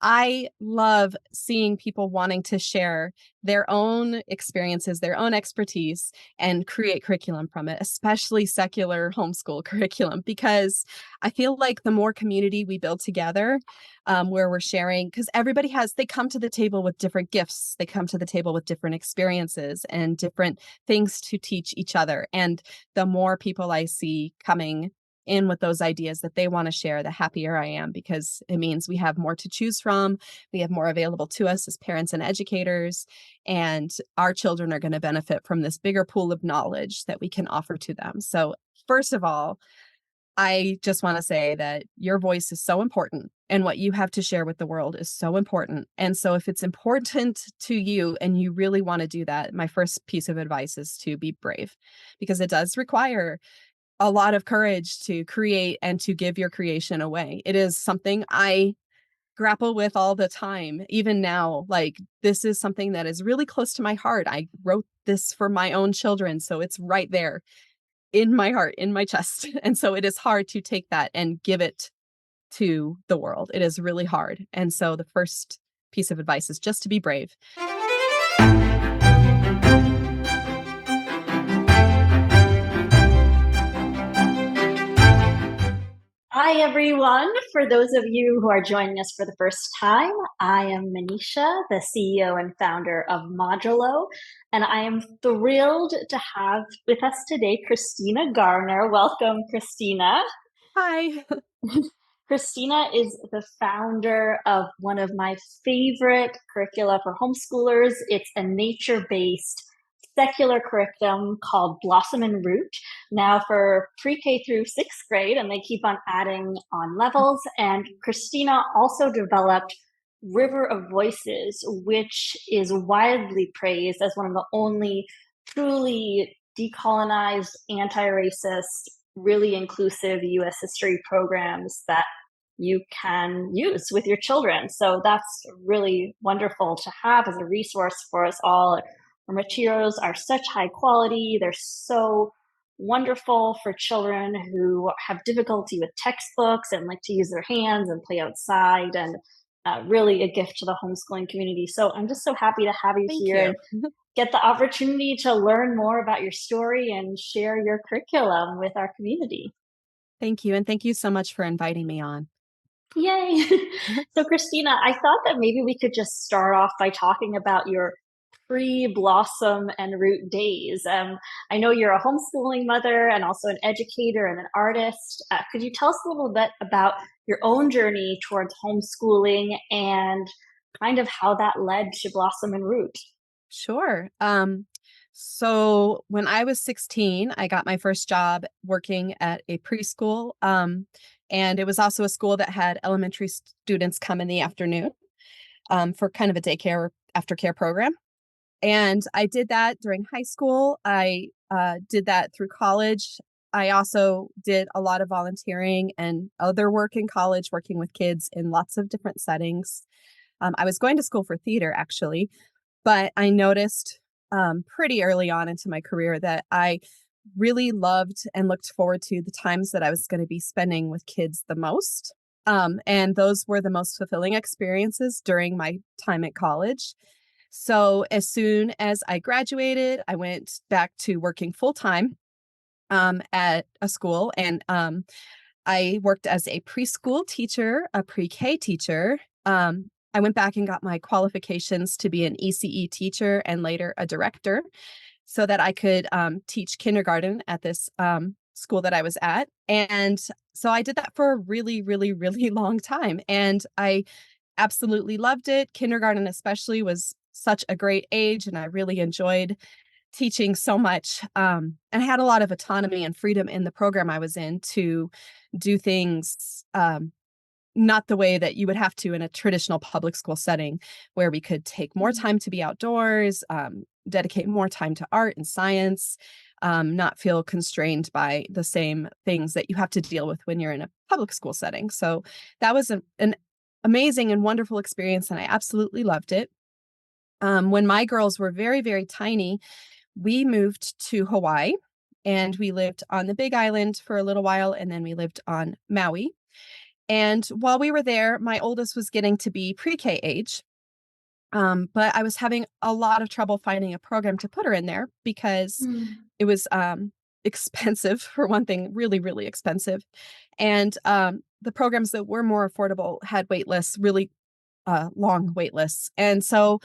I love seeing people wanting to share their own experiences, their own expertise, and create curriculum from it, especially secular homeschool curriculum, because I feel like the more community we build together, where we're sharing, because they come to the table with different gifts, they come to the table with different experiences and different things to teach each other. And the more people I see coming in with those ideas that they want to share, the happier I am, because it means we have more to choose from. We have more available to us as parents and educators, and our children are going to benefit from this bigger pool of knowledge that we can offer to them. So, first of all, I just want to say that your voice is so important and what you have to share with the world is so important. And so, if it's important to you and you really want to do that, my first piece of advice is to be brave, because it does require a lot of courage to create and to give your creation away. It is something I grapple with all the time. Even now, like, this is something that is really close to my heart. I wrote this for my own children, so it's right there in my heart, in my chest. And so it is hard to take that and give it to the world. It is really hard. And so the first piece of advice is just to be brave. Hi, everyone. For those of you who are joining us for the first time, I am Manisha, the CEO and founder of Modulo, and I am thrilled to have with us today Kristina Garner. Welcome, Kristina. Hi. Kristina is the founder of one of my favorite curricula for homeschoolers. It's a nature-based secular curriculum called Blossom and Root, now for pre-K through sixth grade, and they keep on adding on levels. And Kristina also developed River of Voices, which is widely praised as one of the only truly decolonized, anti-racist, really inclusive US history programs that you can use with your children. So that's really wonderful to have as a resource for us all. Our materials are such high quality. They're so wonderful for children who have difficulty with textbooks and like to use their hands and play outside, and really a gift to the homeschooling community. So I'm just so happy to have you Thank here you. and get the opportunity to learn more about your story and share your curriculum with our community. Thank you. And thank you so much for inviting me on. Yay. So, Kristina, I thought that maybe we could just start off by talking about your pre-blossom and root days. I know you're a homeschooling mother and also an educator and an artist. Could you tell us a little bit about your own journey towards homeschooling and kind of how that led to Blossom and Root? Sure. So when I was 16, I got my first job working at a preschool. And it was also a school that had elementary students come in the afternoon for kind of a daycare aftercare program. And I did that during high school. I did that through college. I also did a lot of volunteering and other work in college, working with kids in lots of different settings. I was going to school for theater, actually, but I noticed pretty early on into my career that I really loved and looked forward to the times that I was going to be spending with kids the most. And those were the most fulfilling experiences during my time at college. So as soon as I graduated, I went back to working full time at a school, and I worked as a preschool teacher, a pre-K teacher. I went back and got my qualifications to be an ECE teacher and later a director, so that I could teach kindergarten at this school that I was at. And so I did that for a really, really, really long time. And I absolutely loved it. Kindergarten, especially, was such a great age, and I really enjoyed teaching so much. And I had a lot of autonomy and freedom in the program I was in to do things not the way that you would have to in a traditional public school setting, where we could take more time to be outdoors, dedicate more time to art and science, not feel constrained by the same things that you have to deal with when you're in a public school setting. So that was an amazing and wonderful experience, and I absolutely loved it. When my girls were very, very tiny, we moved to Hawaii, and we lived on the Big Island for a little while, and then we lived on Maui. And while we were there, my oldest was getting to be pre-K age. But I was having a lot of trouble finding a program to put her in there because Mm. it was expensive, for one thing, really, really expensive. And the programs that were more affordable had wait lists, really long wait lists. And so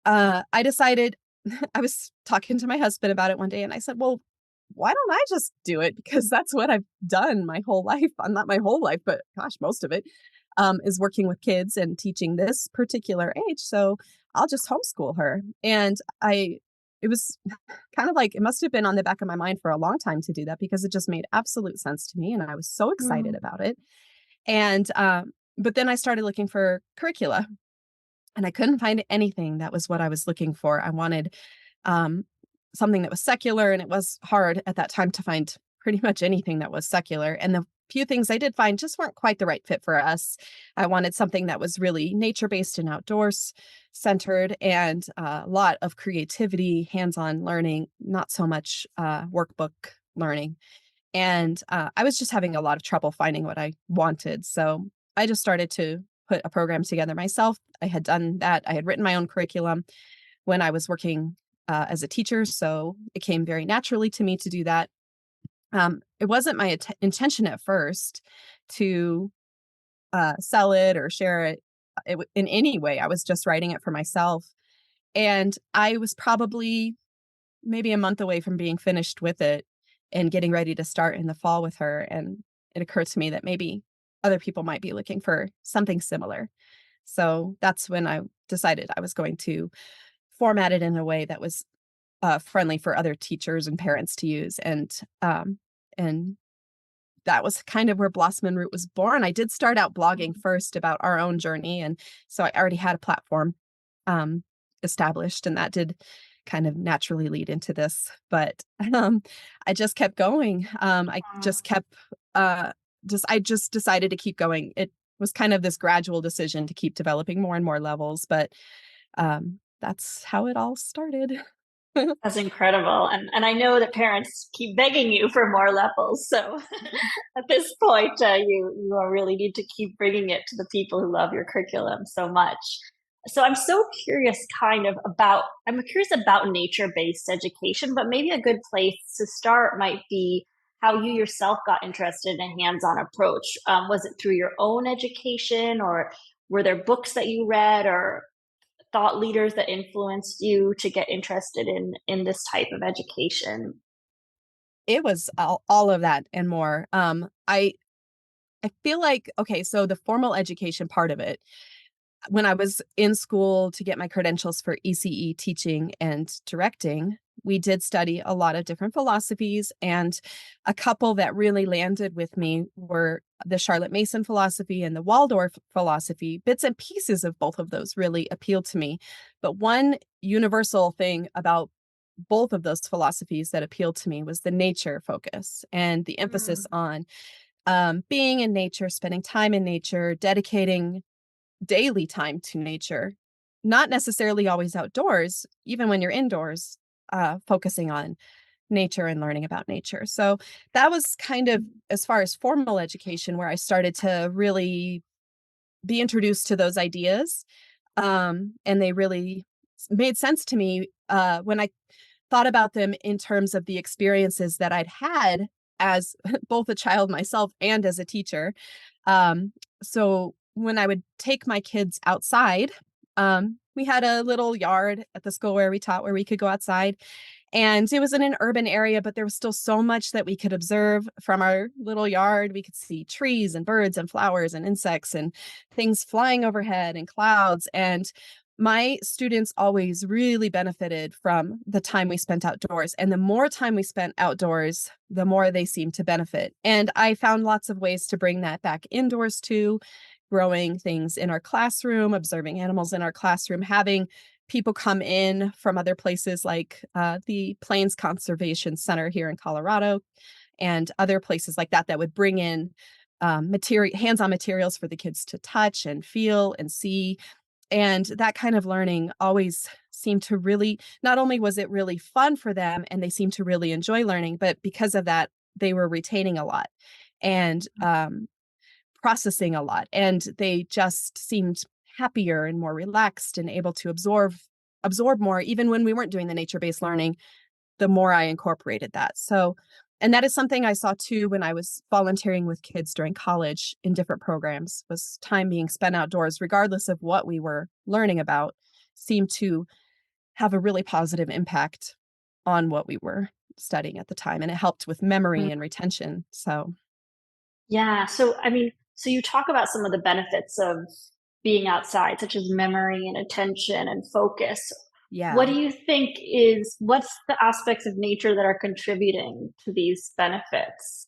I decided, I was talking to my husband about it one day, and I said, well, why don't I just do it? Because that's what I've done my whole life. Not my whole life, but gosh, most of it is working with kids and teaching this particular age. So I'll just homeschool her. And it was kind of like, it must have been on the back of my mind for a long time to do that because it just made absolute sense to me. And I was so excited Mm. about it. And, but then I started looking for curricula and I couldn't find anything that was what I was looking for. I wanted um, something that was secular, and it was hard at that time to find pretty much anything that was secular. And the few things I did find just weren't quite the right fit for us. I wanted something that was really nature based and outdoors centered, and a lot of creativity, hands on learning, not so much workbook learning. And I was just having a lot of trouble finding what I wanted. So I just started to put a program together myself. I had done that. I had written my own curriculum when I was working as a teacher. So it came very naturally to me to do that. It wasn't my intention at first to sell it or share it in any way. I was just writing it for myself. And I was probably maybe a month away from being finished with it and getting ready to start in the fall with her. And it occurred to me that maybe other people might be looking for something similar. So that's when I decided I was going to format it in a way that was friendly for other teachers and parents to use. And that was kind of where Blossom and Root was born. I did start out blogging first about our own journey, and so I already had a platform um, established, and that did kind of naturally lead into this. But I just kept going. I just kept I just decided to keep going. It was kind of this gradual decision to keep developing more and more levels, but that's how it all started. That's incredible. And I know that parents keep begging you for more levels. So at this point, you really need to keep bringing it to the people who love your curriculum so much. So I'm curious about nature-based education, but maybe a good place to start might be how you yourself got interested in a hands-on approach. Was it through your own education, or were there books that you read, or thought leaders that influenced you to get interested in this type of education? It was all of that and more. I feel like, okay, so the formal education part of it, when I was in school to get my credentials for ECE teaching and directing, we did study a lot of different philosophies, and a couple that really landed with me were the Charlotte Mason philosophy and the Waldorf philosophy. Bits and pieces of both of those really appealed to me. But one universal thing about both of those philosophies that appealed to me was the nature focus and the emphasis Mm. on being in nature, spending time in nature, dedicating daily time to nature, not necessarily always outdoors, even when you're indoors, focusing on nature and learning about nature. So that was kind of as far as formal education where I started to really be introduced to those ideas. And they really made sense to me when I thought about them in terms of the experiences that I'd had as both a child myself and as a teacher. So when I would take my kids outside, we had a little yard at the school where we taught where we could go outside. And it was in an urban area, but there was still so much that we could observe from our little yard. We could see trees and birds and flowers and insects and things flying overhead and clouds. And my students always really benefited from the time we spent outdoors. And the more time we spent outdoors, the more they seemed to benefit. And I found lots of ways to bring that back indoors too, growing things in our classroom, observing animals in our classroom, having people come in from other places like the Plains Conservation Center here in Colorado and other places like that that would bring in material, hands-on materials for the kids to touch and feel and see. And that kind of learning always seemed to really, not only was it really fun for them and they seemed to really enjoy learning, but because of that, they were retaining a lot. And processing a lot, and they just seemed happier and more relaxed and able to absorb more. Even when we weren't doing the nature-based learning, the more I incorporated that. So, and that is something I saw too when I was volunteering with kids during college in different programs, was time being spent outdoors, regardless of what we were learning about, seemed to have a really positive impact on what we were studying at the time. And it helped with Mm. memory and retention. So, Yeah. So, I mean, so you talk about some of the benefits of being outside, such as memory and attention and focus. What yeah. do you think what's the aspects of nature that are contributing to these benefits?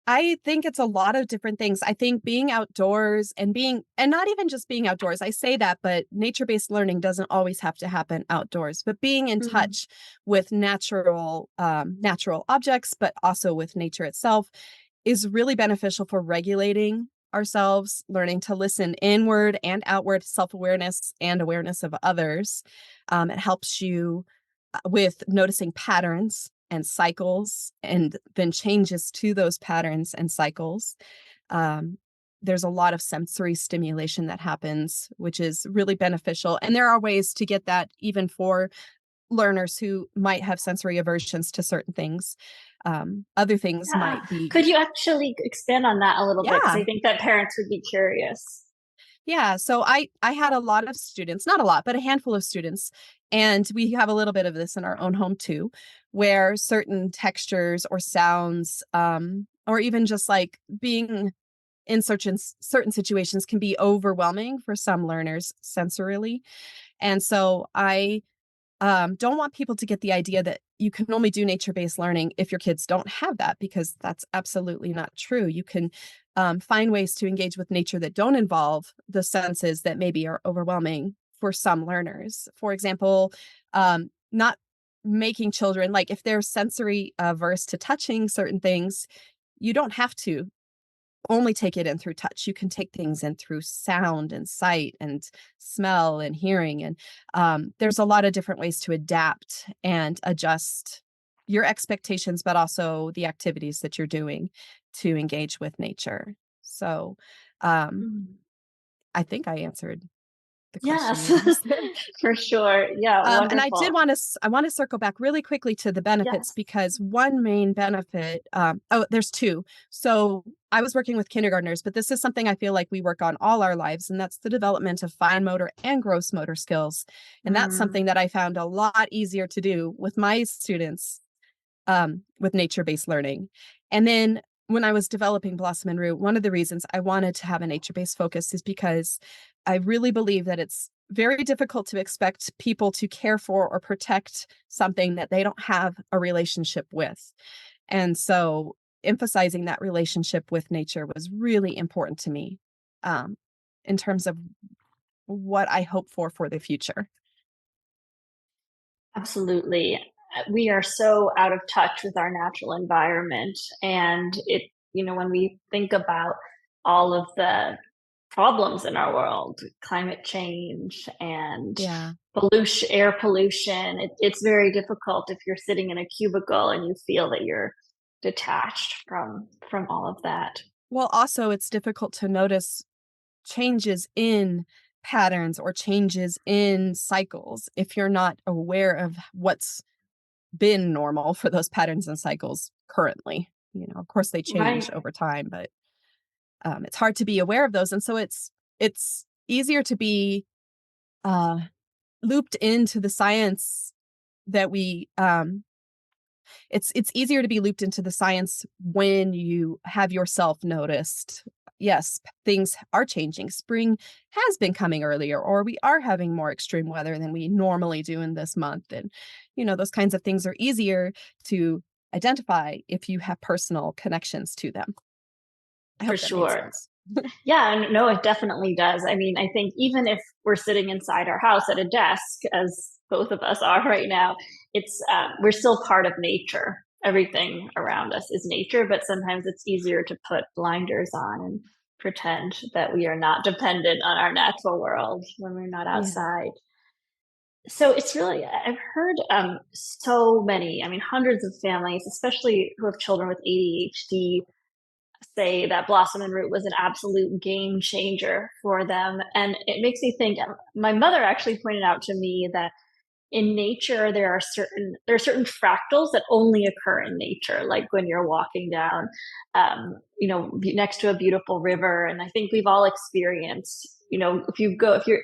I think it's a lot of different things. I think being outdoors and not even just being outdoors. I say that, but nature-based learning doesn't always have to happen outdoors. But being in Mm. touch with natural objects, but also with nature itself, is really beneficial for regulating ourselves, learning to listen inward and outward, self-awareness and awareness of others. It helps you with noticing patterns and cycles and then changes to those patterns and cycles. Um, there's a lot of sensory stimulation that happens, which is really beneficial. And there are ways to get that even for learners who might have sensory aversions to certain things. Other things Yeah. might be, Could you actually expand on that a little bit? Because yeah, I think that parents would be curious. yeah. So I had a lot of students, not a lot, but a handful of students, and we have a little bit of this in our own home too, where certain textures or sounds, or even just like being in certain situations can be overwhelming for some learners sensorily. And so I don't want people to get the idea that you can only do nature-based learning if your kids don't have that, because that's absolutely not true. You can find ways to engage with nature that don't involve the senses that maybe are overwhelming for some learners. For example, not making children, like if they're sensory averse to touching certain things, you don't have to only take it in through touch. You can take things in through sound and sight and smell and hearing. And there's a lot of different ways to adapt and adjust your expectations, but also the activities that you're doing to engage with nature. So um, Mm. I think I answered the question Yes, you asked there. for sure. Yeah, And I did wonderful. want to, I want to circle back really quickly to the benefits, Yes. because one main benefit, oh, there's two. So I was working with kindergartners, but this is something I feel like we work on all our lives, and that's the development of fine motor and gross motor skills. And that's Mm. something that I found a lot easier to do with my students with nature-based learning. And then when I was developing Blossom and Root, one of the reasons I wanted to have a nature-based focus is because I really believe that it's very difficult to expect people to care for or protect something that they don't have a relationship with. And so emphasizing that relationship with nature was really important to me, um, in terms of what I hope for the future. Absolutely. We are so out of touch with our natural environment. And when we think about all of the problems in our world, climate change and Yeah. pollution, air pollution, it's very difficult if you're sitting in a cubicle and you feel that you're detached from all of that. Well, also, it's difficult to notice changes in patterns or changes in cycles if you're not aware of what's been normal for those patterns and cycles currently. Of course, they change Right. over time, but it's hard to be aware of those, and so it's easier to be uh, looped into the science that we it's easier to be looped into the science when you have yourself noticed, yes, things are changing. Spring has been coming earlier, or we are having more extreme weather than we normally do in this month. And, those kinds of things are easier to identify if you have personal connections to them. I For hope that made sure. sense. Yeah, no, it definitely does. I mean, I think even if we're sitting inside our house at a desk, as both of us are right now, we're still part of nature. Everything around us is nature, but sometimes it's easier to put blinders on and pretend that we are not dependent on our natural world when we're not Yeah. outside. So it's really, I've heard so many, I mean, hundreds of families, especially who have children with ADHD, say that Blossom and Root was an absolute game changer for them. And it makes me think, my mother actually pointed out to me that in nature there are certain fractals that only occur in nature, like when you're walking down next to a beautiful river. And I think we've all experienced, if you're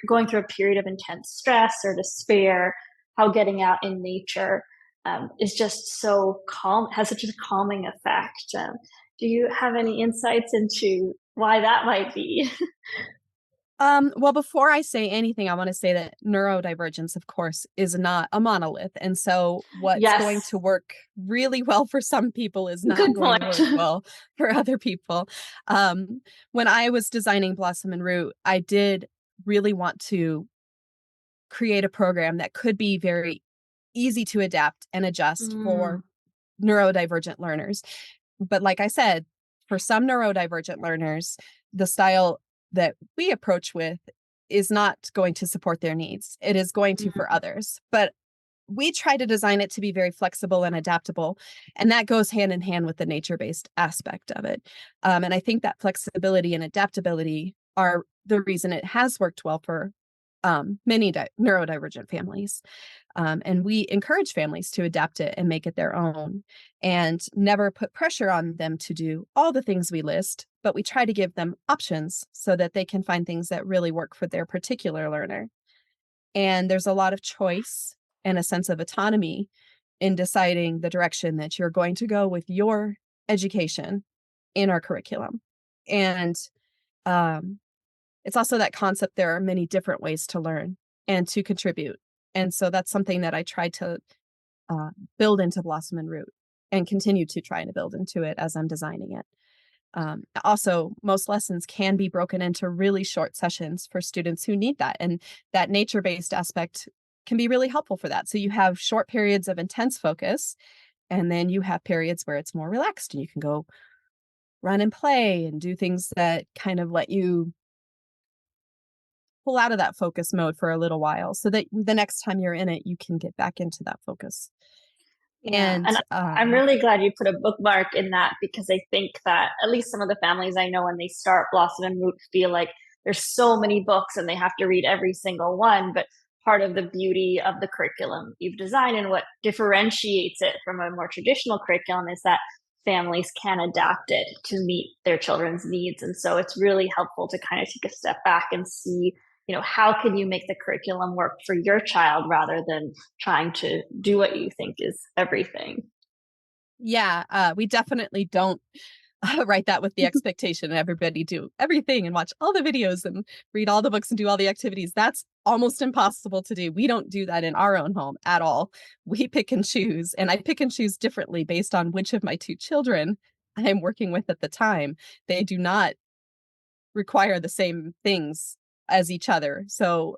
going through a period of intense stress or despair, how getting out in nature is just so calm, has such a calming effect. Do you have any insights into why that might be? Well, before I say anything, I want to say that neurodivergence, of course, is not a monolith. And so what's going Yes, to work really well for some people is not good going point. to work well for other people. When I was designing Blossom and Root, I did really want to create a program that could be very easy to adapt and adjust Mm, for neurodivergent learners. But like I said, for some neurodivergent learners, the style that we approach with is not going to support their needs. It is going to for mm, others. But we try to design it to be very flexible and adaptable. And that goes hand in hand with the nature based aspect of it. And I think that flexibility and adaptability are the reason it has worked well for many neurodivergent families. And we encourage families to adapt it and make it their own and never put pressure on them to do all the things we list, but we try to give them options so that they can find things that really work for their particular learner. And there's a lot of choice and a sense of autonomy in deciding the direction that you're going to go with your education in our curriculum. And um, it's also that concept there are many different ways to learn and to contribute. And so that's something that I tried to uh, build into Blossom and Root and continue to try to build into it as I'm designing it. Also, most lessons can be broken into really short sessions for students who need that. And that nature based aspect can be really helpful for that. So you have short periods of intense focus, and then you have periods where it's more relaxed and you can go run and play and do things that kind of let you pull out of that focus mode for a little while so that the next time you're in it, you can get back into that focus. yeah. And And I'm really glad you put a bookmark in that, because I think that at least some of the families I know when they start Blossom and Root feel like there's so many books and they have to read every single one. But part of the beauty of the curriculum you've designed and what differentiates it from a more traditional curriculum is that families can adapt it to meet their children's needs. And so it's really helpful to kind of take a step back and see, how can you make the curriculum work for your child rather than trying to do what you think is everything. yeah, we definitely don't write that with the expectation everybody do everything and watch all the videos and read all the books and do all the activities. That's almost impossible to do. We don't do that in our own home at all. We pick and choose, and I pick and choose differently based on which of my two children I'm working with at the time. They do not require the same things as each other. So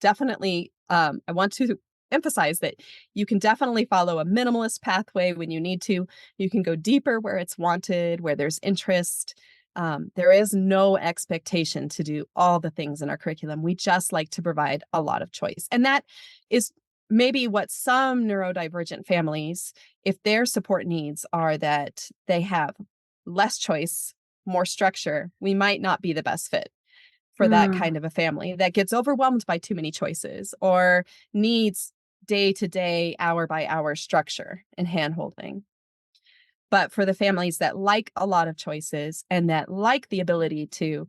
definitely, I want to emphasize that you can definitely follow a minimalist pathway when you need to. You can go deeper where it's wanted, where there's interest. There is no expectation to do all the things in our curriculum. We just like to provide a lot of choice. And that is maybe what some neurodivergent families, if their support needs are that they have less choice, more structure, we might not be the best fit for that Mm, kind of a family that gets overwhelmed by too many choices or needs day to day, hour by hour structure and handholding. But for the families that like a lot of choices and that like the ability to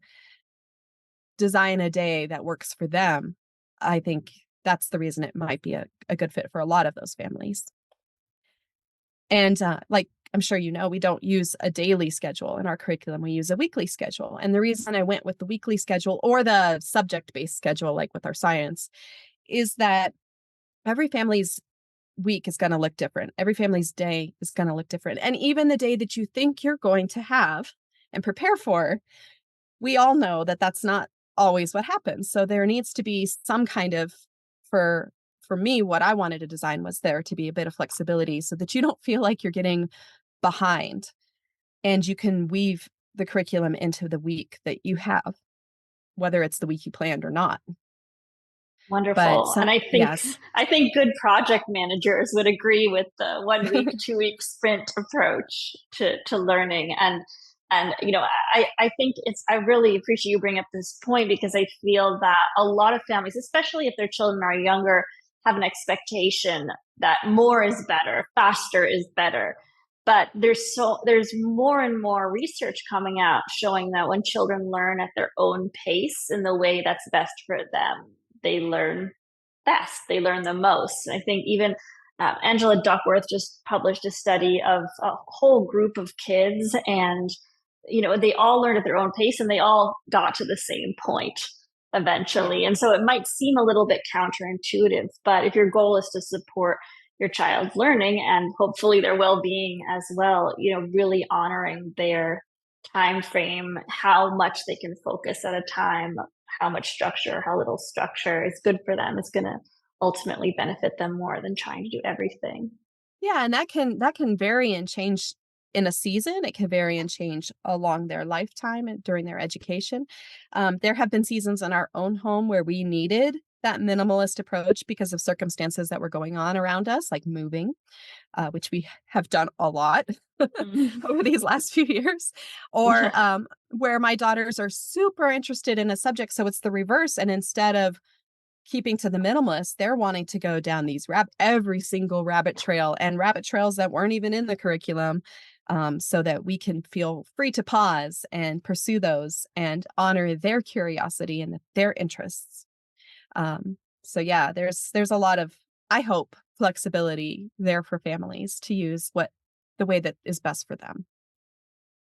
design a day that works for them, I think that's the reason it might be a good fit for a lot of those families. And like I'm sure you know, we don't use a daily schedule in our curriculum. We use a weekly schedule. And the reason I went with the weekly schedule or the subject based schedule, like with our science, is that every family's week is going to look different. Every family's day is going to look different. And even the day that you think you're going to have and prepare for, we all know that that's not always what happens. So there needs to be some kind of, for for me, what I wanted to design was there to be a bit of flexibility so that you don't feel like you're getting behind and you can weave the curriculum into the week that you have, whether it's the week you planned or not. But wonderful. some, And yes, I think good project managers would agree with the 1 week, 2 week sprint approach to learning. And And, I think I really appreciate you bringing up this point because I feel that a lot of families, especially if their children are younger, have an expectation that more is better, faster is better. But there's more and more research coming out showing that when children learn at their own pace in the way that's best for them, they learn best. They learn the most. I think even Angela Duckworth just published a study of a whole group of kids, and they all learned at their own pace, and they all got to the same point eventually. And so it might seem a little bit counterintuitive, but if your goal is to support your child's learning and hopefully their well-being as well, really honoring their time frame, how much they can focus at a time, how much structure, how little structure is good for them. It's going to ultimately benefit them more than trying to do everything. Yeah, and that can vary and change in a season. It can vary and change along their lifetime and during their education. There have been seasons in our own home where we needed that minimalist approach because of circumstances that were going on around us, like moving, which we have done a lot Mm. over these last few years, or Yeah. where my daughters are super interested in a subject. So it's the reverse. And instead of keeping to the minimalist, they're wanting to go down these every single rabbit trail and rabbit trails that weren't even in the curriculum, so that we can feel free to pause and pursue those and honor their curiosity and their interests. So yeah, there's a lot of, I hope, flexibility there for families to use the way that is best for them.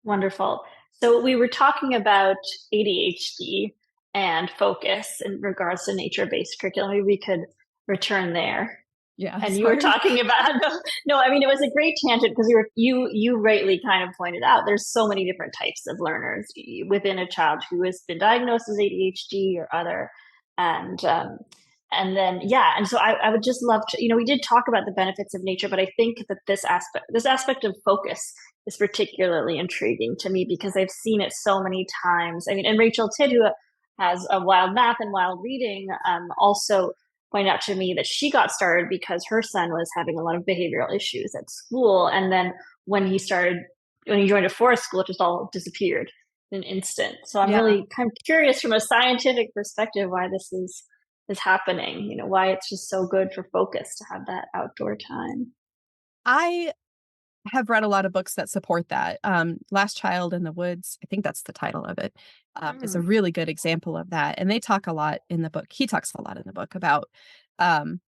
Wonderful. So we were talking about ADHD and focus in regards to nature-based curriculum. Maybe we could return there. Yeah, And you were sorry. talking about no, I mean it was a great tangent because you rightly kind of pointed out there's so many different types of learners within a child who has been diagnosed as ADHD or other, and and then yeah, and so I would just love to, we did talk about the benefits of nature, but I think that this aspect of focus is particularly intriguing to me because I've seen it so many times. I mean, and Rachel Tidd, who has a wild math and wild reading, also pointed out to me that she got started because her son was having a lot of behavioral issues at school. And then when he started, when he joined a forest school, it just all disappeared in an instant. So I'm Yeah. really kind of curious from a scientific perspective why this is happening, why it's just so good for focus to have that outdoor time. I have read a lot of books that support that. Last Child in the Woods, I think that's the title of it, is a Mm. really good example of that. And they talk a lot in the book. He talks a lot in the book about um,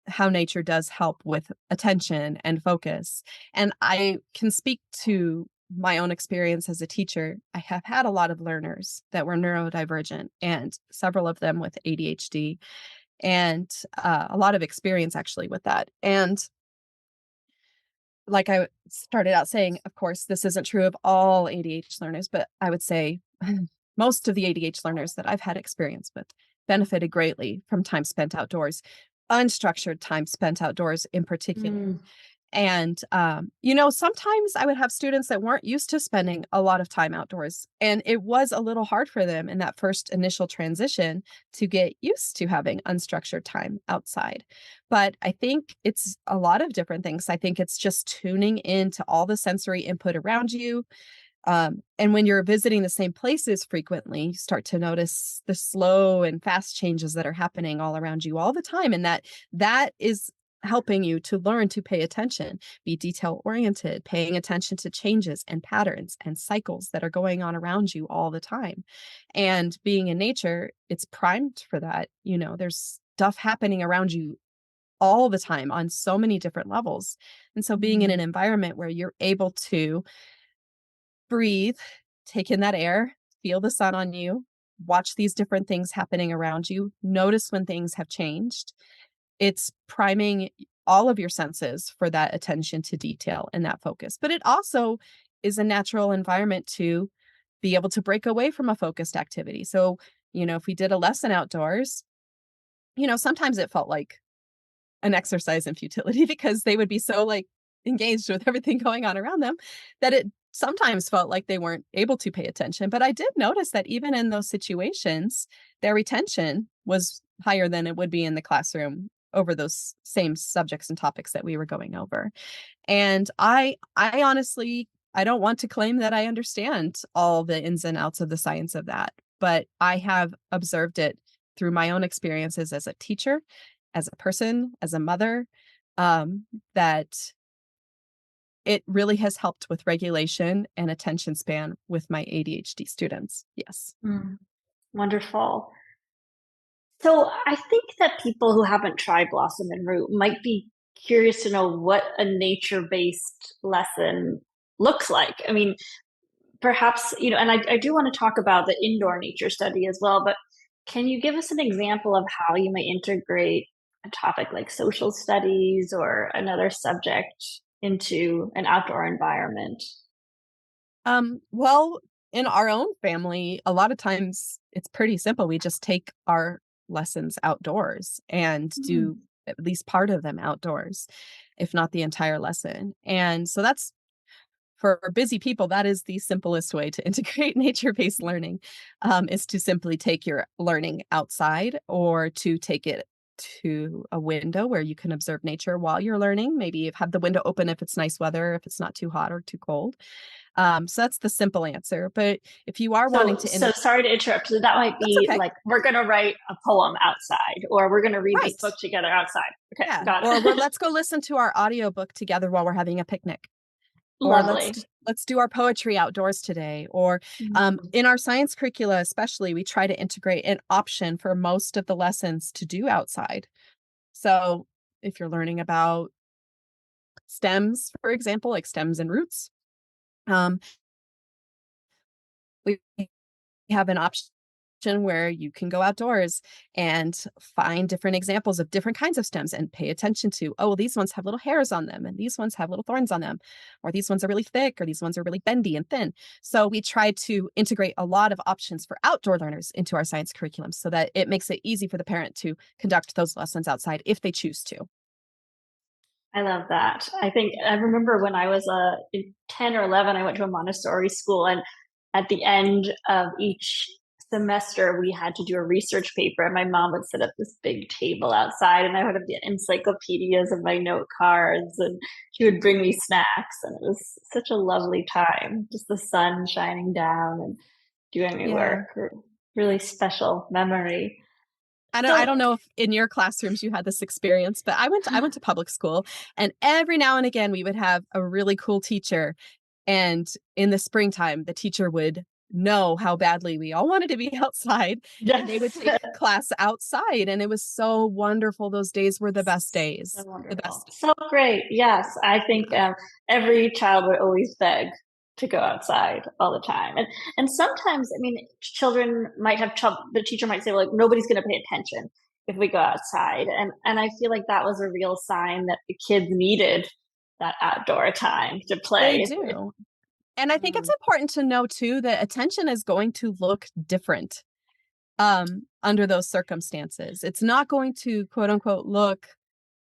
how nature does help with attention and focus. And I can speak to my own experience as a teacher. I have had a lot of learners that were neurodivergent and several of them with ADHD, and a lot of experience actually with that. And like I started out saying, of course, this isn't true of all ADHD learners, but I would say most of the ADHD learners that I've had experience with benefited greatly from time spent outdoors, unstructured time spent outdoors in particular. Mm. And, sometimes I would have students that weren't used to spending a lot of time outdoors. And it was a little hard for them in that first initial transition to get used to having unstructured time outside. But I think it's a lot of different things. I think it's just tuning into all the sensory input around you. And when you're visiting the same places frequently, you start to notice the slow and fast changes that are happening all around you all the time. And that is helping you to learn to pay attention, be detail oriented, paying attention to changes and patterns and cycles that are going on around you all the time. And being in nature, it's primed for that. There's stuff happening around you all the time on so many different levels. And so being in an Mm. environment where you're able to breathe, take in that air, feel the sun on you, watch these different things happening around you, notice when things have changed. It's priming all of your senses for that attention to detail and that focus. But it also is a natural environment to be able to break away from a focused activity. So, if we did a lesson outdoors, sometimes it felt like an exercise in futility because they would be so like engaged with everything going on around them that it sometimes felt like they weren't able to pay attention. But I did notice that even in those situations, their retention was higher than it would be in the classroom over those same subjects and topics that we were going over. And I honestly I don't want to claim that I understand all the ins and outs of the science of that, but I have observed it through my own experiences as a teacher, as a person, as a mother, um, that it really has helped with regulation and attention span with my ADHD students. Yes. Mm, wonderful. So I think that people who haven't tried Blossom and Root might be curious to know what a nature-based lesson looks like. I mean, perhaps, and I do want to talk about the indoor nature study as well, but can you give us an example of how you may integrate a topic like social studies or another subject into an outdoor environment? Well, in our own family, a lot of times it's pretty simple. We just take our lessons outdoors and Mm. do at least part of them outdoors, if not the entire lesson. And so that's for busy people, that is the simplest way to integrate nature-based learning, is to simply take your learning outside or to take it to a window where you can observe nature while you're learning. Maybe have the window open if it's nice weather, if it's not too hot or too cold. So that's the simple answer. But if you are wanting to So sorry to interrupt. So that might that's be okay. like we're going to write a poem outside, or we're going to read this Right. book together outside. Okay, Yeah. got Or it. let's go listen to our audiobook together while we're having a picnic. Or Lovely. let's do our poetry outdoors today. Or Mm. in our science curricula, especially, we try to integrate an option for most of the lessons to do outside. So if you're learning about stems, for example, like stems and roots, um, we have an option where you can go outdoors and find different examples of different kinds of stems and pay attention to, oh, well, these ones have little hairs on them and these ones have little thorns on them, or these ones are really thick or these ones are really bendy and thin. So we try to integrate a lot of options for outdoor learners into our science curriculum so that it makes it easy for the parent to conduct those lessons outside if they choose to. I love that. I think I remember when I was 10 or 11, I went to a Montessori school, and at the end of each semester, we had to do a research paper. And my mom would set up this big table outside, and I would have the encyclopedias and my note cards, and she would bring me snacks. And it was such a lovely time, just the sun shining down and doing my Yeah. work. Really special memory. I So, don't know if in your classrooms you had this experience, but I went to public school, and every now and again we would have a really cool teacher, and in the springtime the teacher would know how badly we all wanted to be outside, and they would yes. take class outside, and it was so wonderful. Those days were the best So days. The wonderful. best. So great. Yes, I think every child would always beg to go outside all the time. And sometimes, I mean, children might have trouble. The teacher might say, like, nobody's going to pay attention if we go outside. And I feel like that was a real sign that the kids needed that outdoor time to They play. do. And I think it's Mm, important to know too that attention is going to look different under those circumstances. It's not going to quote unquote look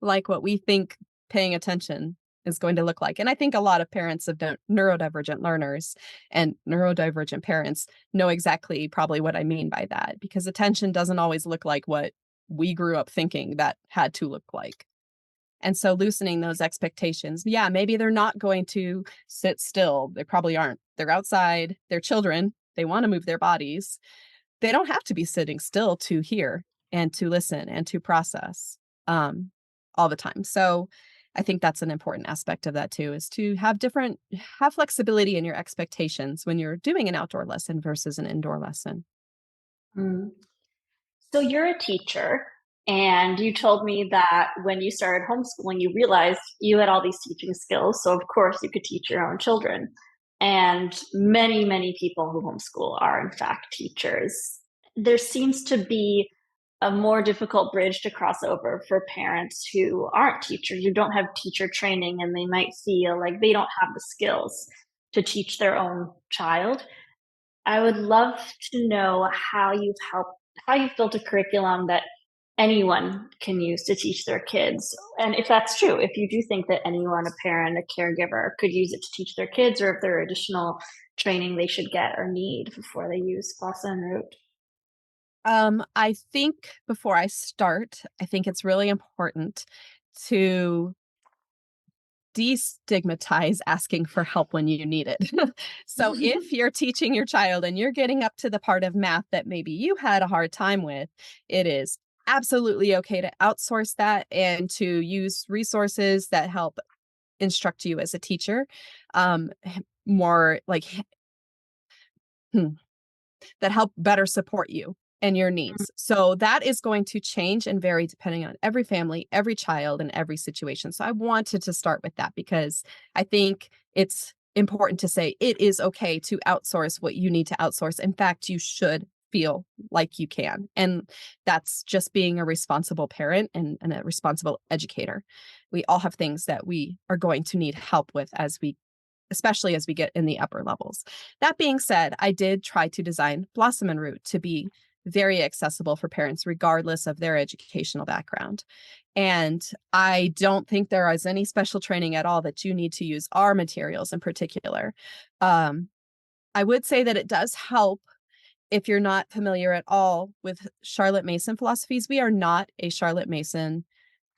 like what we think paying attention is going to look like. And I think a lot of parents of neurodivergent learners and neurodivergent parents know exactly probably what I mean by that, because attention doesn't always look like what we grew up thinking that had to look like. And so loosening those expectations, yeah, maybe they're not going to sit still. They probably aren't. They're outside, they're children, they want to move their bodies. They don't have to be sitting still to hear and to listen and to process um, all the time. So I think that's an important aspect of that too, is to have flexibility in your expectations when you're doing an outdoor lesson versus an indoor lesson. mm. So you're a teacher, and you told me that when you started homeschooling, you realized you had all these teaching skills. So of course you could teach your own children. And many, many people who homeschool are in fact teachers. There seems to be a more difficult bridge to cross over for parents who aren't teachers, who don't have teacher training, and they might feel like they don't have the skills to teach their own child. I would love to know how you've built a curriculum that anyone can use to teach their kids. And if that's true, if you do think that anyone, a parent, a caregiver, could use it to teach their kids, or if there are additional training they should get or need before they use Blossom and Root. I think before I start, I think it's really important to destigmatize asking for help when you need it. So if you're teaching your child and you're getting up to the part of math that maybe you had a hard time with, it is absolutely okay to outsource that and to use resources that help instruct you as a teacher, um, more like that help better support you and your needs. So that is going to change and vary depending on every family, every child, and every situation. So I wanted to start with that because I think it's important to say it is okay to outsource what you need to outsource. In fact, you should feel like you can. And that's just being a responsible parent and a responsible educator. We all have things that we are going to need help with especially as we get in the upper levels. That being said, I did try to design Blossom and Root to be very accessible for parents, regardless of their educational background. And I don't think there is any special training at all that you need to use our materials in particular. Um, I would say that it does help if you're not familiar at all with Charlotte Mason philosophies. We are not a Charlotte Mason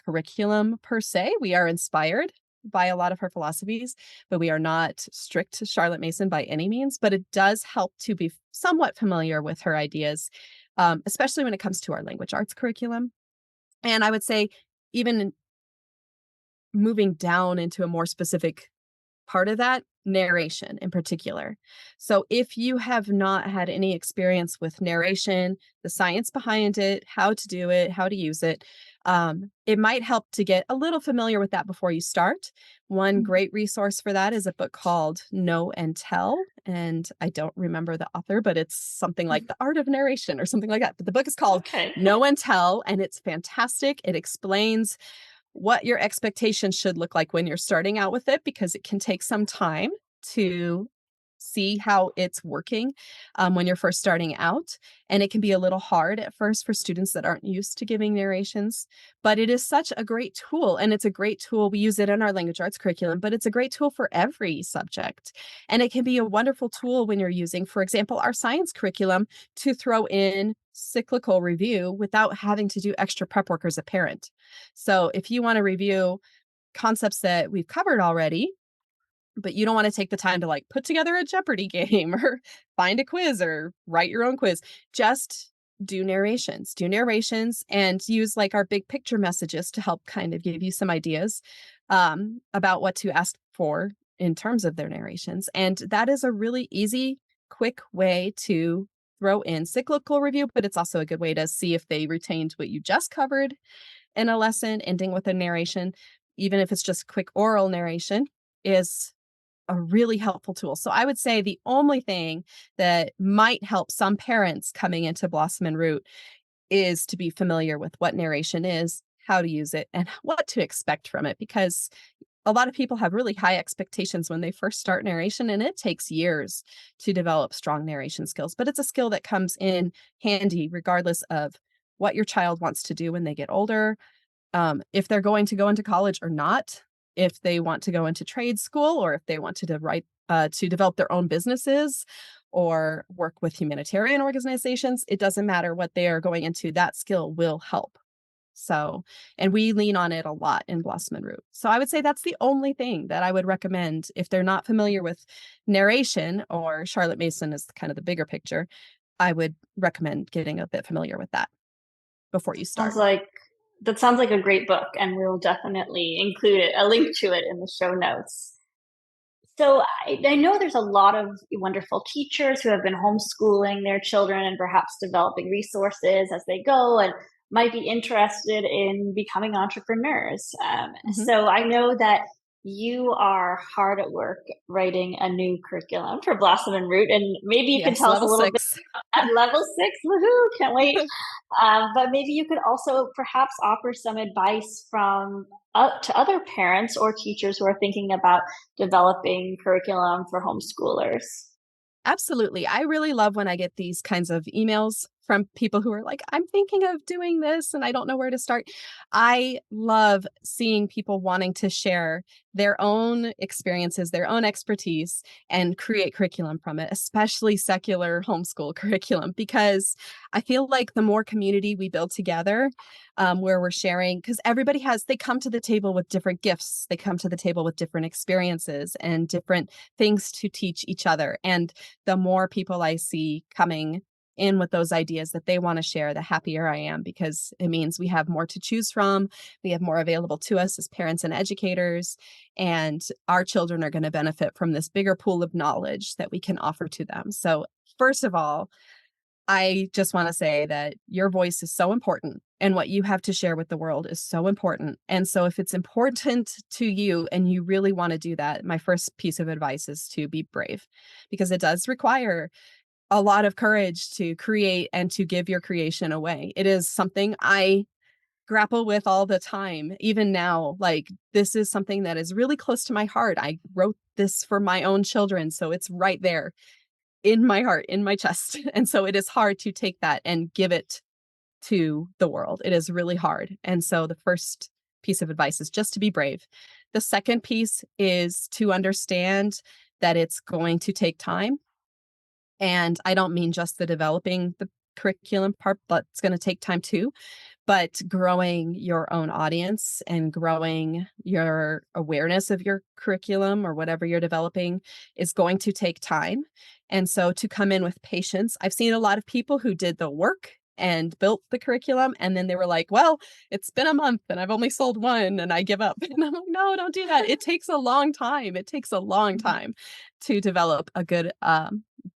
curriculum per se. We are inspired by a lot of her philosophies, but we are not strict to Charlotte Mason by any means. But it does help to be somewhat familiar with her ideas, especially when it comes to our language arts curriculum. And I would say, even moving down into a more specific part of that, narration in particular. So if you have not had any experience with narration, the science behind it, how to do it, how to use it, it might help to get a little familiar with that before you start. One great resource for that is a book called Know and Tell. And I don't remember the author, but it's something like The Art of Narration or something like that. But the book is called Okay. Know and Tell, and it's fantastic. It explains what your expectations should look like when you're starting out with it, because it can take some time to see how it's working when you're first starting out. And it can be a little hard at first for students that aren't used to giving narrations, but it is such a great tool. And it's a great tool. We use it in our language arts curriculum, but it's a great tool for every subject. And it can be a wonderful tool when you're using, for example, our science curriculum to throw in cyclical review without having to do extra prep work as a parent. So if you want to review concepts that we've covered already, but you don't want to take the time to like put together a Jeopardy game or find a quiz or write your own quiz, just do narrations and use like our big picture messages to help kind of give you some ideas about what to ask for in terms of their narrations. And that is a really easy, quick way to throw in cyclical review, but it's also a good way to see if they retained what you just covered in a lesson. Ending with a narration, even if it's just quick oral narration, is a really helpful tool. So I would say the only thing that might help some parents coming into Blossom and Root is to be familiar with what narration is, how to use it, and what to expect from it, because a lot of people have really high expectations when they first start narration, and it takes years to develop strong narration skills. But it's a skill that comes in handy regardless of what your child wants to do when they get older, if they're going to go into college or not, if they want to go into trade school, or if they want to develop their own businesses or work with humanitarian organizations. It doesn't matter what they are going into, that skill will help. So, and we lean on it a lot in Blossom and Root. So I would say that's the only thing that I would recommend if they're not familiar with narration, or Charlotte Mason is kind of the bigger picture. I would recommend getting a bit familiar with that before you Sounds start. like that sounds like a great book, and we'll definitely include a link to it in the show notes. So I know there's a lot of wonderful teachers who have been homeschooling their children and perhaps developing resources as they go and might be interested in becoming entrepreneurs. Mhm. So I know that you are hard at work writing a new curriculum for Blossom and Root, and maybe you can Yes, tell us a level little bit 6. at level 6. Woohoo! Can't wait. But maybe you could also perhaps offer some advice from to other parents or teachers who are thinking about developing curriculum for homeschoolers. Absolutely. I really love when I get these kinds of emails from people who are like, I'm thinking of doing this and I don't know where to start. I love seeing people wanting to share their own experiences, their own expertise, and create curriculum from it, especially secular homeschool curriculum, because I feel like the more community we build together, where we're sharing, because they come to the table with different gifts, they come to the table with different experiences and different things to teach each other. And the more people I see coming in with those ideas that they want to share, the happier I am, because it means we have more to choose from. We have more available to us as parents and educators, and our children are going to benefit from this bigger pool of knowledge that we can offer to them. So, first of all, I just want to say that your voice is so important and what you have to share with the world is so important. And so, if it's important to you and you really want to do that, my first piece of advice is to be brave, because it does require a lot of courage to create and to give your creation away. It is something I grapple with all the time. Even now, like, this is something that is really close to my heart. I wrote this for my own children, so it's right there in my heart, in my chest. And so it is hard to take that and give it to the world. It is really hard. And so the first piece of advice is just to be brave. The second piece is to understand that it's going to take time. And I don't mean just the developing the curriculum part, but it's going to take time too. But growing your own audience and growing your awareness of your curriculum or whatever you're developing is going to take time. And so to come in with patience, I've seen a lot of people who did the work and built the curriculum, and then they were like, well, it's been a month and I've only sold one and I give up. And I'm like, no, don't do that. It takes a long time. It takes a long time to develop a good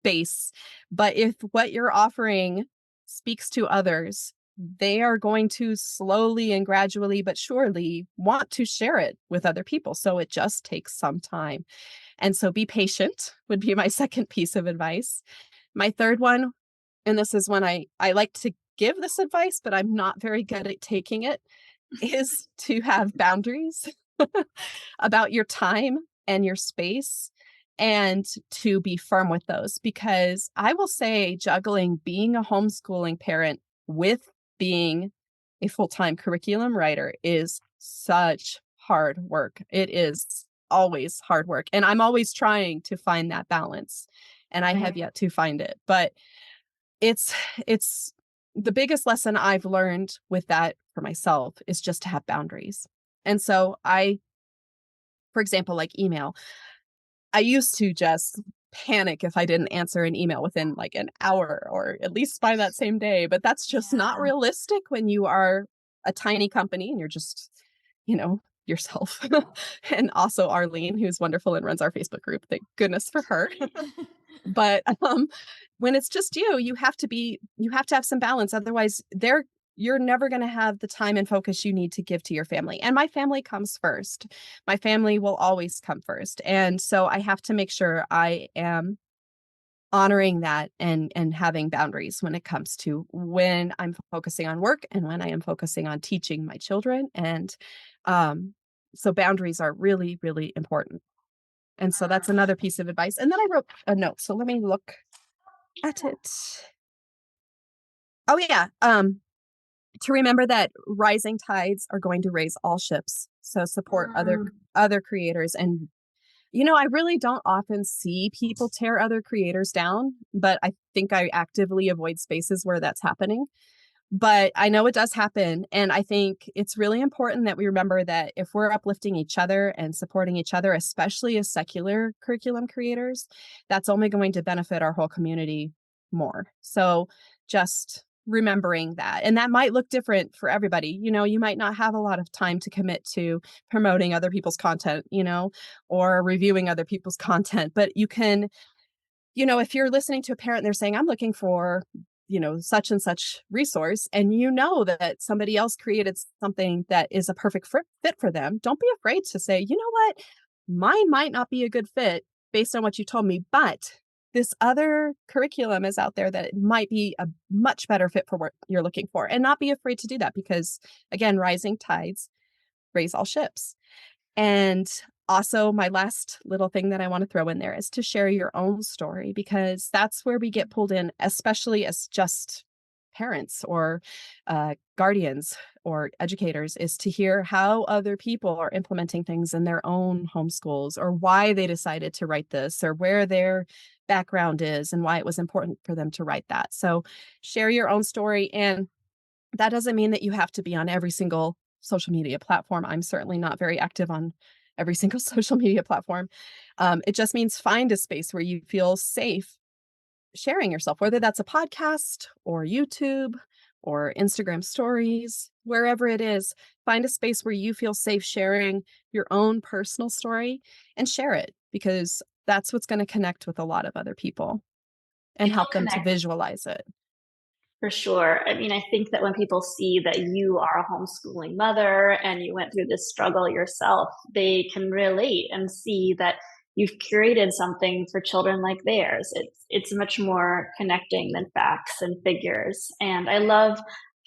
base. But if what you're offering speaks to others, they are going to slowly and gradually but surely want to share it with other people. So it just takes some time. And so be patient would be my second piece of advice. My third one, and this is when I like to give this advice, but I'm not very good at taking it, is to have boundaries about your time and your space, and to be firm with those. Because I will say, juggling being a homeschooling parent with being a full-time curriculum writer is such hard work. It is always hard work. And I'm always trying to find that balance. And I have Right. yet to find it. But it's it's the biggest lesson I've learned with that for myself is just to have boundaries. And so for example, like email, I used to just panic if I didn't answer an email within like an hour or at least by that same day. But that's just not Yeah. realistic when you are a tiny company and you're just, yourself. And also Arlene, who's wonderful and runs our Facebook group. Thank goodness for her. But when it's just you, you have to have some balance. Otherwise, you're never going to have the time and focus you need to give to your family. And my family comes first. My family will always come first. And so I have to make sure I am honoring that and having boundaries when it comes to when I'm focusing on work and when I am focusing on teaching my children. And um, so boundaries are really, really important. And so that's another piece of advice. And then I wrote a note. So let me look at it. Oh yeah. To remember that rising tides are going to raise all ships. So support Mm. other creators. And I really don't often see people tear other creators down, but I think I actively avoid spaces where that's happening. But I know it does happen. And I think it's really important that we remember that if we're uplifting each other and supporting each other, especially as secular curriculum creators, that's only going to benefit our whole community more. So just remembering that. And that might look different for everybody. You might not have a lot of time to commit to promoting other people's content, or reviewing other people's content, but you can, if you're listening to a parent and they're saying, I'm looking for, such and such resource, and that somebody else created something that is a perfect fit for them, don't be afraid to say, you know what, mine might not be a good fit based on what you told me, but this other curriculum is out there that might be a much better fit for what you're looking for. And not be afraid to do that, because again, rising tides raise all ships. And also, my last little thing that I want to throw in there is to share your own story, because that's where we get pulled in, especially as just parents or guardians or educators is to hear how other people are implementing things in their own homeschools, or why they decided to write this, or where their background is and why it was important for them to write that. So share your own story. And that doesn't mean that you have to be on every single social media platform. I'm certainly not very active on every single social media platform. It just means find a space where you feel safe sharing yourself, whether that's a podcast or YouTube or Instagram stories, wherever it is. Find a space where you feel safe sharing your own personal story and share it, because that's what's going to connect with a lot of other people and It'll help them to connect. visualize it. For sure. I mean, I think that when people see that you are a homeschooling mother and you went through this struggle yourself, they can relate and see that you've curated something for children like theirs. It's much more connecting than facts and figures. And I love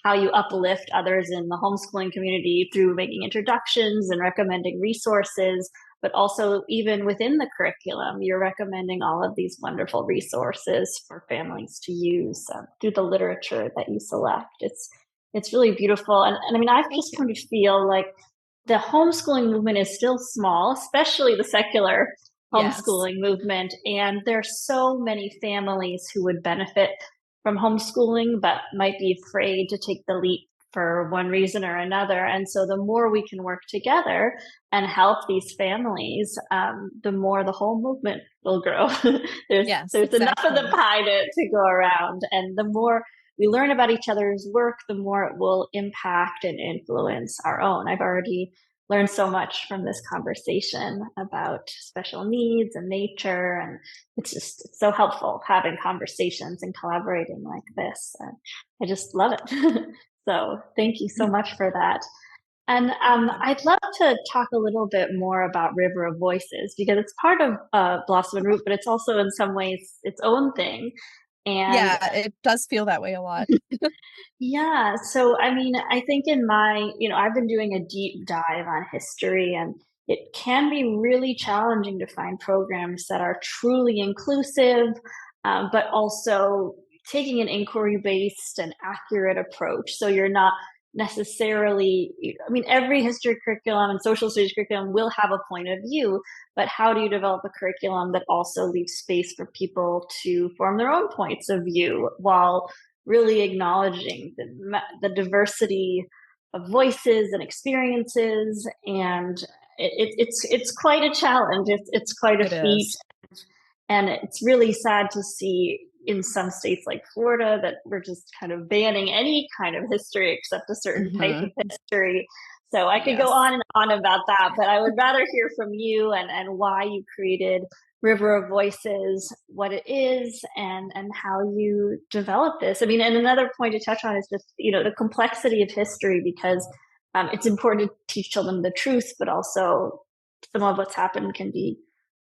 how you uplift others in the homeschooling community through making introductions and recommending resources, but also even within the curriculum, you're recommending all of these wonderful resources for families to use through the literature that you select. It's really beautiful, and I mean, I've Thank just you. come to feel like the homeschooling movement is still small, especially the secular Yes. homeschooling movement, and there's so many families who would benefit from homeschooling, but might be afraid to take the leap for one reason or another. And so, the more we can work together and help these families, the more the whole movement will grow. there's Yes, there's enough of the exactly. pie to go around, and the more we learn about each other's work, the more it will impact and influence our own. I've already learned so much from this conversation about special needs and nature, and it's so helpful having conversations and collaborating like this. I just love it. So thank you so much for that. And Welcome. I'd love to talk a little bit more about River of Voices, because it's part of Blossom and Root, but it's also in some ways its own thing. And Yeah, it does feel that way a lot. yeah, so I mean, I think in my, I've been doing a deep dive on history, and it can be really challenging to find programs that are truly inclusive, but also taking an inquiry based and accurate approach. So you're not necessarily, I mean, every history curriculum and social studies curriculum will have a point of view, but how do you develop a curriculum that also leaves space for people to form their own points of view while really acknowledging the diversity of voices and experiences, and it's quite a challenge. It's quite a It feat, is. and it's really sad to see in some states like Florida that we're just kind of banning any kind of history except a certain type of Mhm. history. So I could go Yes. on and on about that, but I would rather hear from you and why you created River of Voices, what it is, and how you develop this. I mean, and another point to touch on is just the complexity of history, because it's important to teach children the truth, but also some of what's happened can be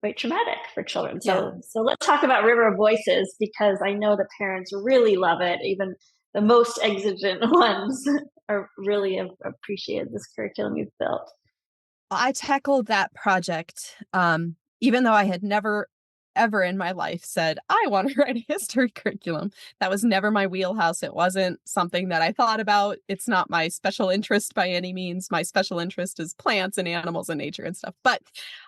quite traumatic for children. Yeah. So let's talk about River of Voices, because I know the parents really love it. Even the most exigent ones are really appreciated this curriculum you've built. I tackled that project, even though I had never, ever in my life said, I want to write a history curriculum. That was never my wheelhouse. It wasn't something that I thought about. It's not my special interest by any means. My special interest is plants and animals and nature and stuff. But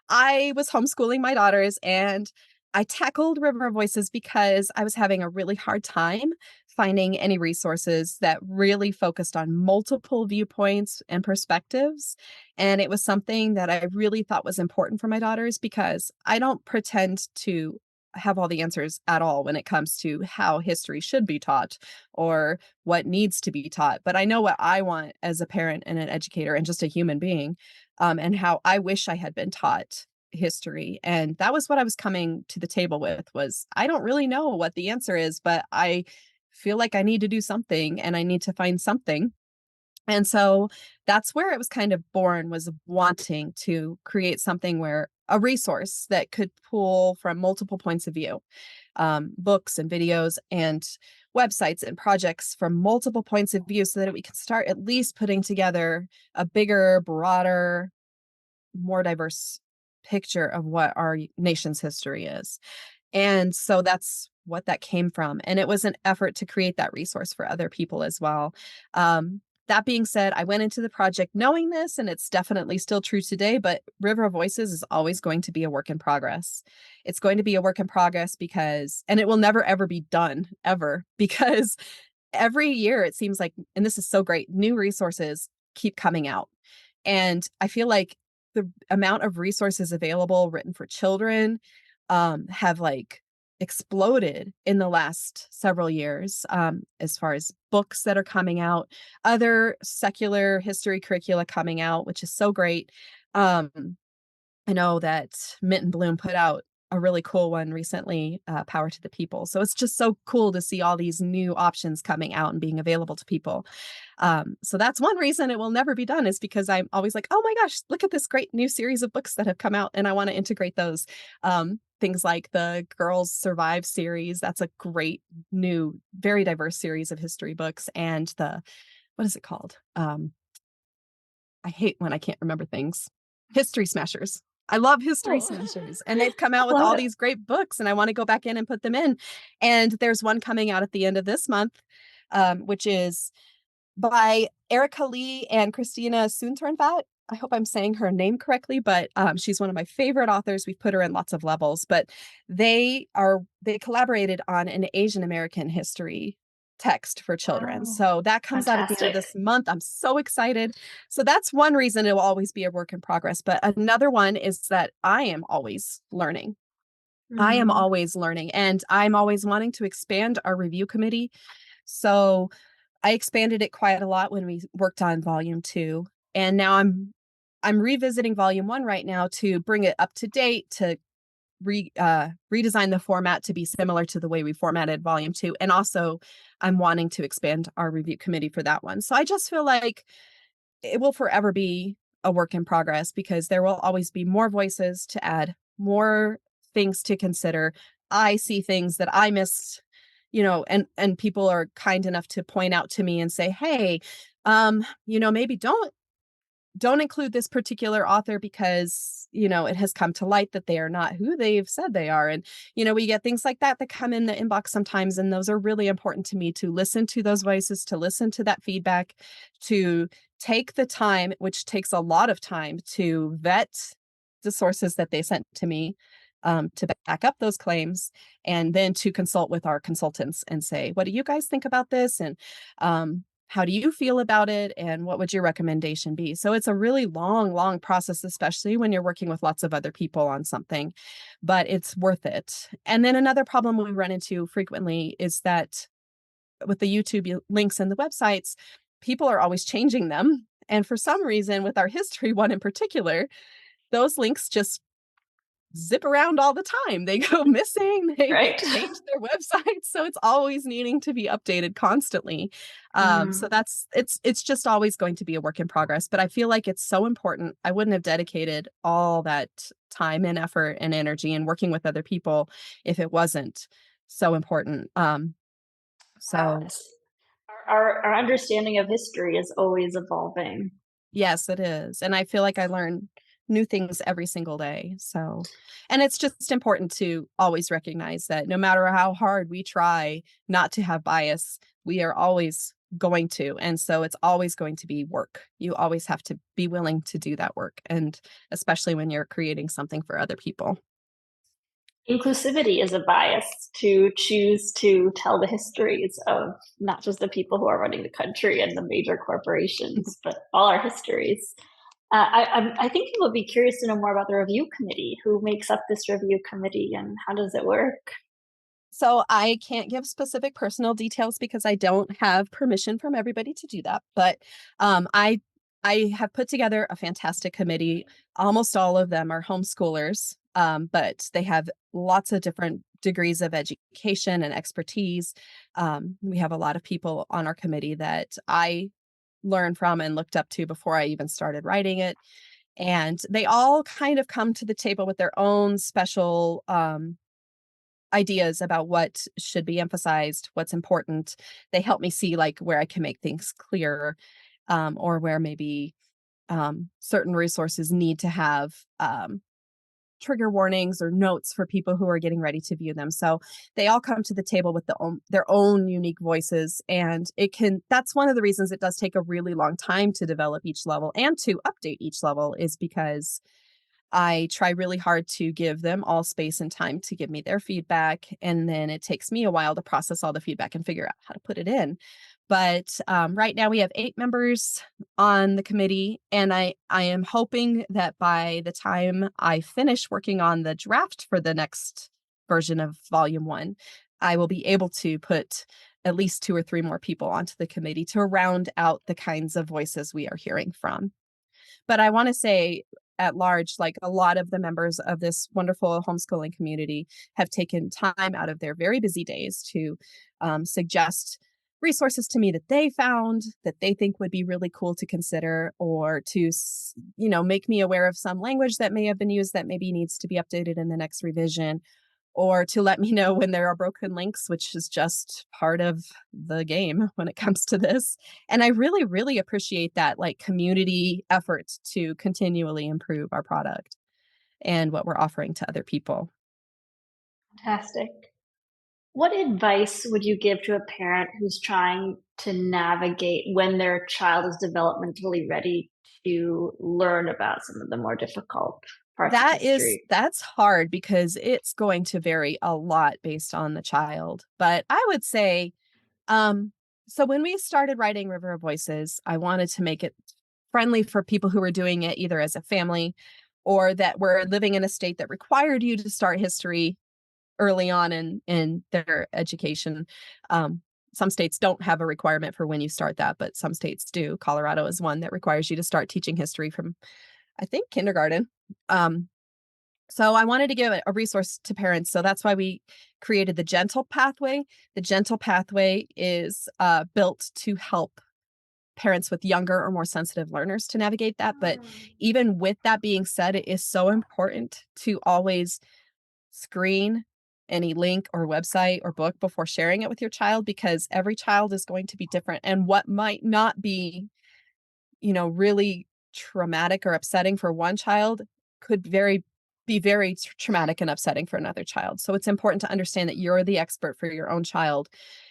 I was homeschooling my daughters, and I tackled River Voices because I was having a really hard time finding any resources that really focused on multiple viewpoints and perspectives. And it was something that I really thought was important for my daughters, because I don't pretend to have all the answers at all when it comes to how history should be taught or what needs to be taught. But I know what I want as a parent and an educator and just a human being, and how I wish I had been taught history. And that was what I was coming to the table with, was I don't really know what the answer is, but I feel like I need to do something and I need to find something. And so that's where it was kind of born, was wanting to create something where a resource that could pull from multiple points of view, books and videos and websites and projects from multiple points of view, so that we can start at least putting together a bigger, broader, more diverse picture of what our nation's history is. And so that's what that came from. And it was an effort to create that resource for other people as well. That being said, I went into the project knowing this, and it's definitely still true today, but River of Voices is always going to be a work in progress. It's going to be a work in progress because, and it will never, ever be done, ever, because every year it seems like, and this is so great, new resources keep coming out. And I feel like the amount of resources available written for children have like exploded in the last several years, as far as books that are coming out, other secular history curricula coming out, which is so great. Um, I know that Mint and Bloom put out a really cool one recently, Power to the People. So it's just so cool to see all these new options coming out and being available to people. So that's one reason it will never be done, is because I'm always like, oh my gosh, look at this great new series of books that have come out, and I want to integrate those. Things like the Girls Survive series. That's a great new, very diverse series of history books. And the, what is it called? I hate when I can't remember things. History Smashers. I love History Oh, Smashers, and they've come out with love all it. these great books, and I want to go back in and put them in. And there's one coming out at the end of this month, which is by Erica Lee and Kristina Garner. I hope I'm saying her name correctly, but she's one of my favorite authors. We've put her in lots of levels, but they collaborated on an Asian American history text for children. Oh, So that comes out at the end of fantastic. this month. I'm so excited. So that's one reason it will always be a work in progress. But another one is that I am always learning. I am Mm, always learning, and I'm always wanting to expand our review committee. So I expanded it quite a lot when we worked on volume 2. And now I'm revisiting volume 1 right now to bring it up to date, to redesign the format to be similar to the way we formatted volume 2. And also I'm wanting to expand our review committee for that one. So I just feel like it will forever be a work in progress, because there will always be more voices to add, more things to consider. I see things that I missed, and people are kind enough to point out to me and say, hey, maybe don't include this particular author because, it has come to light that they are not who they've said they are. And, we get things like that come in the inbox sometimes. And those are really important to me, to listen to those voices, to listen to that feedback, to take the time, which takes a lot of time, to vet the sources that they sent to me, to back up those claims, and then to consult with our consultants and say, what do you guys think about this? And, how do you feel about it? And what would your recommendation be? So it's a really long, long process, especially when you're working with lots of other people on something, but it's worth it. And then another problem we run into frequently is that with the YouTube links and the websites, people are always changing them. And for some reason, with our history one in particular, those links just zip around all the time. They go missing, they right. change their websites, so it's always needing to be updated constantly. So Mm. that's it's just always going to be a work in progress, but I feel like it's so important. I wouldn't have dedicated all that time and effort and energy and working with other people if it wasn't so important. Wow, So our understanding of history is always evolving. yes, it is. And I feel like I learn new things every single day. So, and it's just important to always recognize that no matter how hard we try not to have bias, we are always going to. And so it's always going to be work. You always have to be willing to do that work. And especially when you're creating something for other people. Inclusivity is a bias to choose to tell the histories of not just the people who are running the country and the major corporations, but all our histories. I think people would be curious to know more about the review committee. Who makes up this review committee and how does it work? So I can't give specific personal details because I don't have permission from everybody to do that. But I have put together a fantastic committee. Almost all of them are homeschoolers, but they have lots of different degrees of education and expertise. We have a lot of people on our committee that I learned from and looked up to before I even started writing it. And they all kind of come to the table with their own special ideas about what should be emphasized, what's important. They help me see like where I can make things clearer, or where maybe certain resources need to have trigger warnings or notes for people who are getting ready to view them. So they all come to the table with their own unique voices. And that's one of the reasons it does take a really long time to develop each level and to update each level, is because I try really hard to give them all space and time to give me their feedback. And then it takes me a while to process all the feedback and figure out how to put it in. But right now we have 8 members on the committee, and I am hoping that by the time I finish working on the draft for the next version of Volume 1, I will be able to put at least 2 or 3 more people onto the committee to round out the kinds of voices we are hearing from. But I want to say, at large, like, a lot of the members of this wonderful homeschooling community have taken time out of their very busy days to suggest resources to me that they found that they think would be really cool to consider, or to, make me aware of some language that may have been used that maybe needs to be updated in the next revision, or to let me know when there are broken links, which is just part of the game when it comes to this. And I really, really appreciate that, like, community effort to continually improve our product and what we're offering to other people. Fantastic. What advice would you give to a parent who's trying to navigate when their child is developmentally ready to learn about some of the more difficult parts of history? That's hard because it's going to vary a lot based on the child. But I would say, so when we started writing River of Voices, I wanted to make it friendly for people who were doing it either as a family or that were living in a state that required you to start history early on in their education. Some states don't have a requirement for when you start that, but some states do. Colorado is one that requires you to start teaching history from, I think, kindergarten. Um, so I wanted to give a resource to parents. So that's why we created the Gentle Pathway. The Gentle Pathway is built to help parents with younger or more sensitive learners to navigate that. But even with that being said, it is so important to always screen any link or website or book before sharing it with your child, because every child is going to be different. And what might not be, really traumatic or upsetting for one child could be very traumatic and upsetting for another child. So it's important to understand that you're the expert for your own child.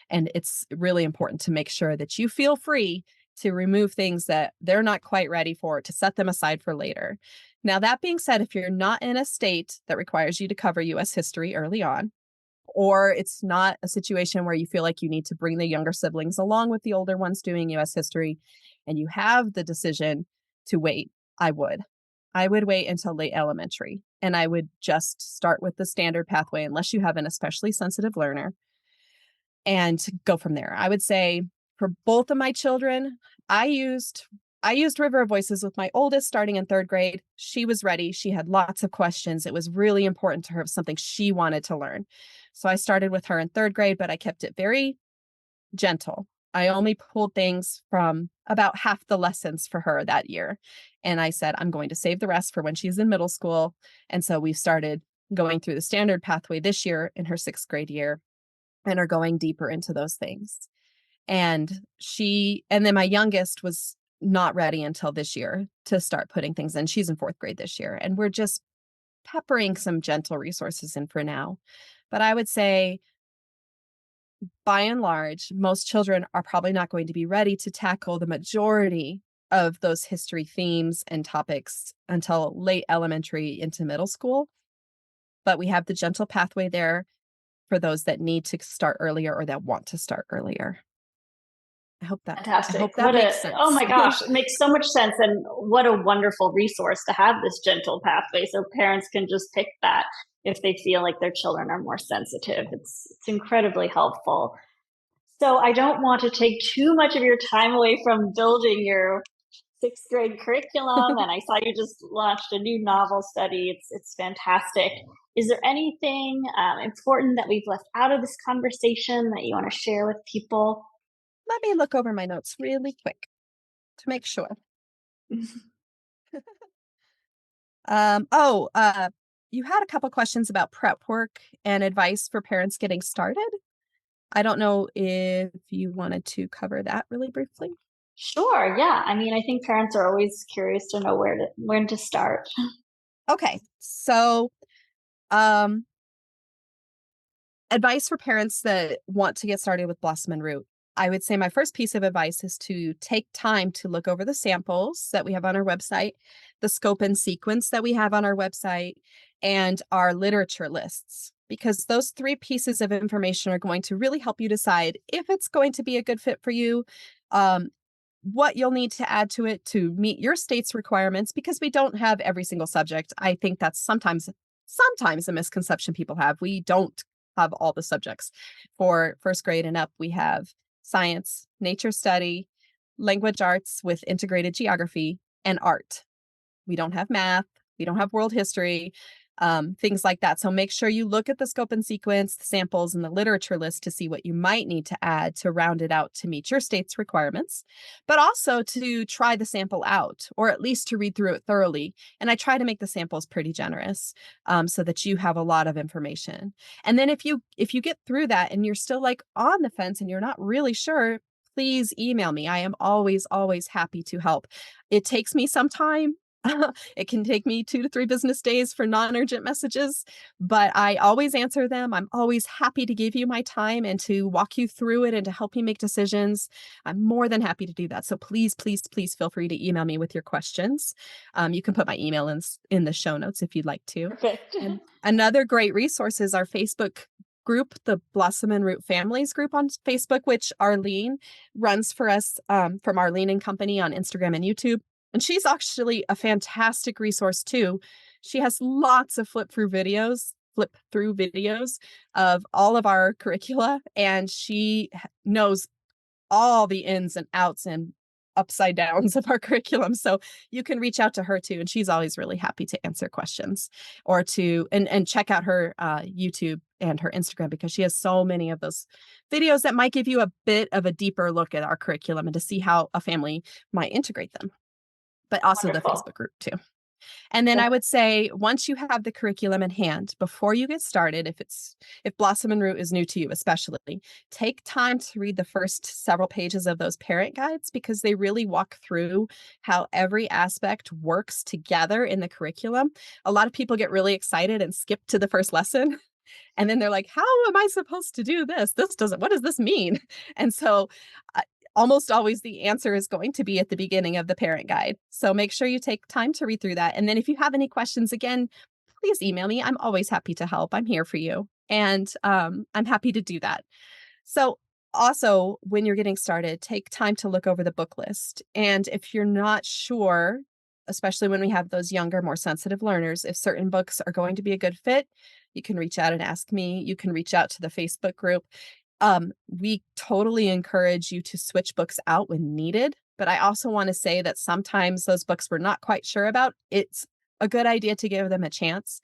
And it's really important to make sure that you feel free to remove things that they're not quite ready for, to set them aside for later. Now, that being said, if you're not in a state that requires you to cover US history early on, or it's not a situation where you feel like you need to bring the younger siblings along with the older ones doing US history, and you have the decision to wait, I would. I would wait until late elementary, and I would just start with the standard pathway unless you have an especially sensitive learner, and go from there. I would say for both of my children, I used River of Voices with my oldest starting in 3rd grade. She was ready. She had lots of questions. It was really important to her, something she wanted to learn. So I started with her in 3rd grade, but I kept it very gentle. I only pulled things from about half the lessons for her that year. And I said, I'm going to save the rest for when she's in middle school. And so we started going through the standard pathway this year in her 6th grade year and are going deeper into those things. And then my youngest was not ready until this year to start putting things in. She's in 4th grade this year, and we're just peppering some gentle resources in for now. But I would say, by and large, most children are probably not going to be ready to tackle the majority of those history themes and topics until late elementary into middle school. But we have the Gentle Pathway there for those that need to start earlier or that want to start earlier. I Fantastic. hope that makes Oh sense. my gosh, it makes so much sense. And what a wonderful resource to have this gentle pathway so parents can just pick that if they feel like their children are more sensitive. It's incredibly helpful. So I don't want to take too much of your time away from building your 6th grade curriculum. And I saw you just launched a new novel study. It's fantastic. Is there anything important that we've left out of this conversation that you want to share with people? Let me look over my notes really quick to make sure. Um, oh, uh, you had a couple questions about prep work and advice for parents getting started. I don't know if you wanted to cover that really briefly. Sure. Yeah. I mean, I think parents are always curious to know when to start. Okay, so Um, Advice for parents that want to get started with Blossom and Root. I would say my first piece of advice is to take time to look over the samples that we have on our website, the scope and sequence that we have on our website, and our literature lists, because those three pieces of information are going to really help you decide if it's going to be a good fit for you, um, what you'll need to add to it to meet your state's requirements, because we don't have every single subject. I think that's sometimes a misconception people have. We don't have all the subjects. For first grade and up, we have science, nature study, language arts with integrated geography, and art. We don't have math, we don't have world history, things like that. So make sure you look at the scope and sequence, the samples, and the literature list to see what you might need to add to round it out to meet your state's requirements, but also to try the sample out, or at least to read through it thoroughly. And I try to make the samples pretty generous, so that you have a lot of information. And then if you get through that and you're still like on the fence and you're not really sure, please email me. I am always happy to help. It takes me some time. It can take me 2 to 3 business days for non-urgent messages, but I always answer them. I'm always happy to give you my time and to walk you through it and to help you make decisions. I'm more than happy to do that. So please feel free to email me with your questions. You can put my email in the show notes if you'd like to. Perfect. And another great resource is our Facebook group, the Blossom and Root Families group on Facebook, which Arlene runs for us, from Arlene and Company on Instagram and YouTube. And she's actually a fantastic resource too. She has lots of flip through videos of all of our curricula, and she knows all the ins and outs and upside downs of our curriculum. So you can reach out to her too. And she's always really happy to answer questions, or and check out her YouTube and her Instagram, because she has so many of those videos that might give you a bit of a deeper look at our curriculum and to see how a family might integrate them, but also the Wonderful. Facebook group too. And then Yeah. I would say, once you have the curriculum in hand, before you get started, if Blossom and Root is new to you, especially, take time to read the first several pages of those parent guides, because they really walk through how every aspect works together in the curriculum. A lot of people get really excited and skip to the first lesson. And then they're like, how am I supposed to do this? What does this mean? And so almost always the answer is going to be at the beginning of the parent guide. So make sure you take time to read through that. And then if you have any questions, again, please email me. I'm always happy to help. I'm here for you. And I'm happy to do that. So also, when you're getting started, take time to look over the book list. And if you're not sure, especially when we have those younger, more sensitive learners, if certain books are going to be a good fit, you can reach out and ask me. You can reach out to the Facebook group. We totally encourage you to switch books out when needed, but I also want to say that sometimes those books we're not quite sure about, it's a good idea to give them a chance.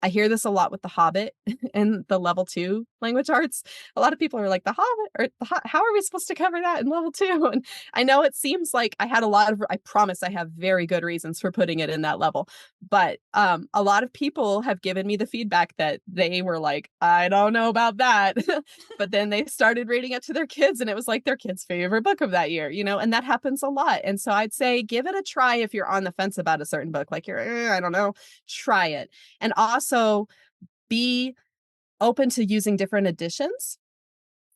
I hear this a lot with The Hobbit and the level 2 language arts. A lot of people are like, The Hobbit, or how are we supposed to cover that in level 2? And I know it seems like I promise I have very good reasons for putting it in that level. But a lot of people have given me the feedback that they were like, I don't know about that. But then they started reading it to their kids, and it was like their kid's favorite book of that year, and that happens a lot. And so I'd say give it a try if you're on the fence about a certain book, like I don't know, try it. And also be open to using different editions.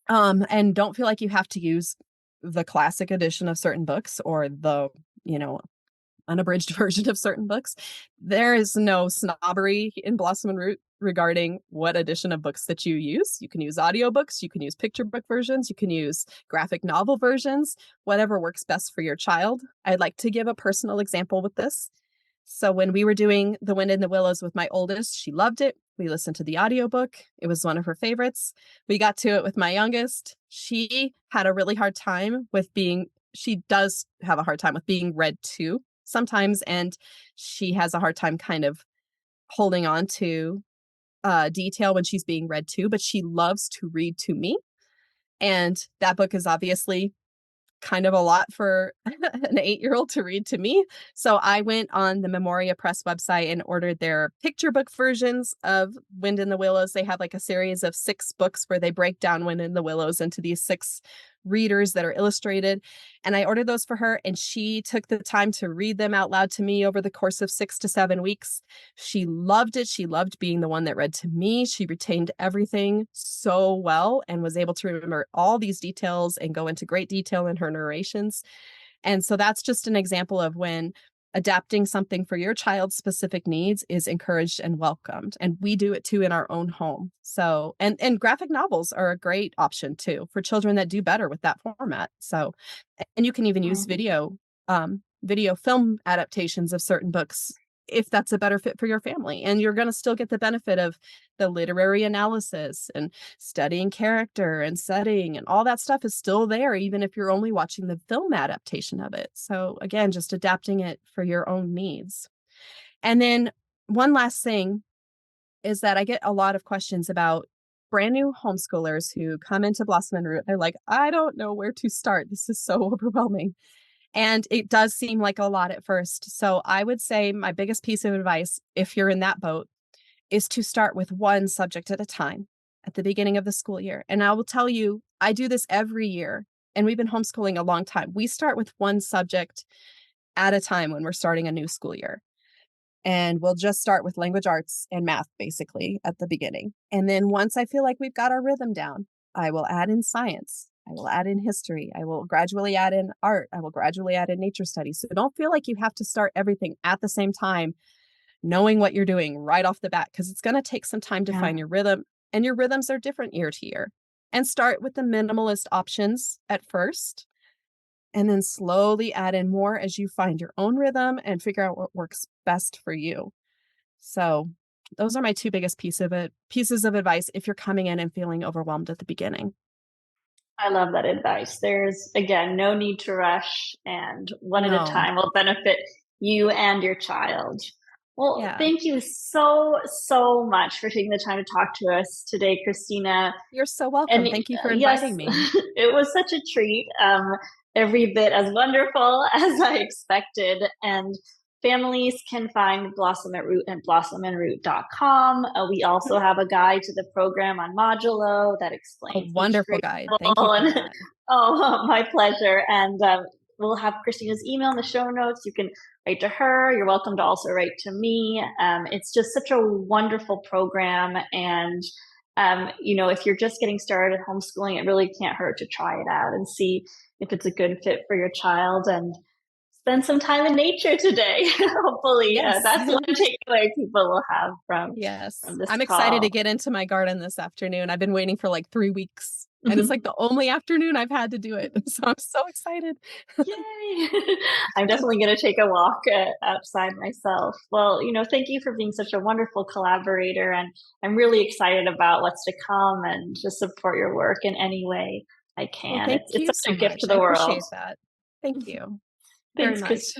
And don't feel like you have to use the classic edition of certain books, or the, unabridged version of certain books. There is no snobbery in Blossom and Root regarding what edition of books that you use. You can use audiobooks, you can use picture book versions, you can use graphic novel versions, whatever works best for your child. I'd like to give a personal example with this. So when we were doing The Wind in the Willows with my oldest, she loved it. We listened to the audiobook. It was one of her favorites. We got to it with my youngest. She had a really hard time she does have a hard time with being read to sometimes, and she has a hard time kind of holding on to detail when she's being read to, but she loves to read to me. And that book is obviously kind of a lot for an 8-year-old to read to me. So I went on the Memoria Press website and ordered their picture book versions of Wind in the Willows. They have like a series of 6 books where they break down Wind in the Willows into these 6 readers that are illustrated. And I ordered those for her, and she took the time to read them out loud to me over the course of 6 to 7 weeks. She loved it. She loved being the one that read to me. She retained everything so well and was able to remember all these details and go into great detail in her narrations. And so that's just an example of when adapting something for your child's specific needs is encouraged and welcomed. And we do it too in our own home. So, and graphic novels are a great option too for children that do better with that format. So, and you can even use video film adaptations of certain books if that's a better fit for your family. And you're going to still get the benefit of the literary analysis and studying character and setting, and all that stuff is still there, even if you're only watching the film adaptation of it. So again, just adapting it for your own needs. And then one last thing is that I get a lot of questions about brand new homeschoolers who come into Blossom and Root. They're like, I don't know where to start. This is so overwhelming. And it does seem like a lot at first. So I would say my biggest piece of advice, if you're in that boat, is to start with one subject at a time at the beginning of the school year. And I will tell you, I do this every year, and we've been homeschooling a long time. We start with one subject at a time when we're starting a new school year. And we'll just start with language arts and math, basically, at the beginning. And then once I feel like we've got our rhythm down, I will add in science. I will add in history. I will gradually add in art. I will gradually add in nature studies. So don't feel like you have to start everything at the same time, knowing what you're doing right off the bat, because it's going to take some time to find your rhythm. And your rhythms are different year to year. And start with the minimalist options at first, and then slowly add in more as you find your own rhythm and figure out what works best for you. So those are my two biggest pieces of advice if you're coming in and feeling overwhelmed at the beginning. I love that advice. There's, again, no need to rush, and one at a No. time will benefit you and your child. Well, Yeah. thank you so, so much for taking the time to talk to us today, Kristina. You're so welcome. And Thank you for yes, inviting me. it was such a treat. Every bit as wonderful as I expected. And families can find Blossom at Root at blossomandroot.com. We also have a guide to the program on Modulo that A explains each wonderful grade guide. Thank you level. for And that. oh, my pleasure. And we'll have Kristina's email in the show notes. You can write to her. You're welcome to also write to me. It's just such a wonderful program. And if you're just getting started homeschooling, it really can't hurt to try it out and see if it's a good fit for your child, and spend some time in nature today. Hopefully, Yes. that's one takeaway people will have from Yes. this I'm excited call. to get into my garden this afternoon. I've been waiting for like 3 weeks, and it's like the only afternoon I've had to do it. So I'm so excited. Yay! I'm definitely going to take a walk outside myself. Well, thank you for being such a wonderful collaborator, and I'm really excited about what's to come and to support your work in any way I Well, can. thank It's you such so a gift much. to I the world. appreciate that. Thank you very Thanks, much. Chris.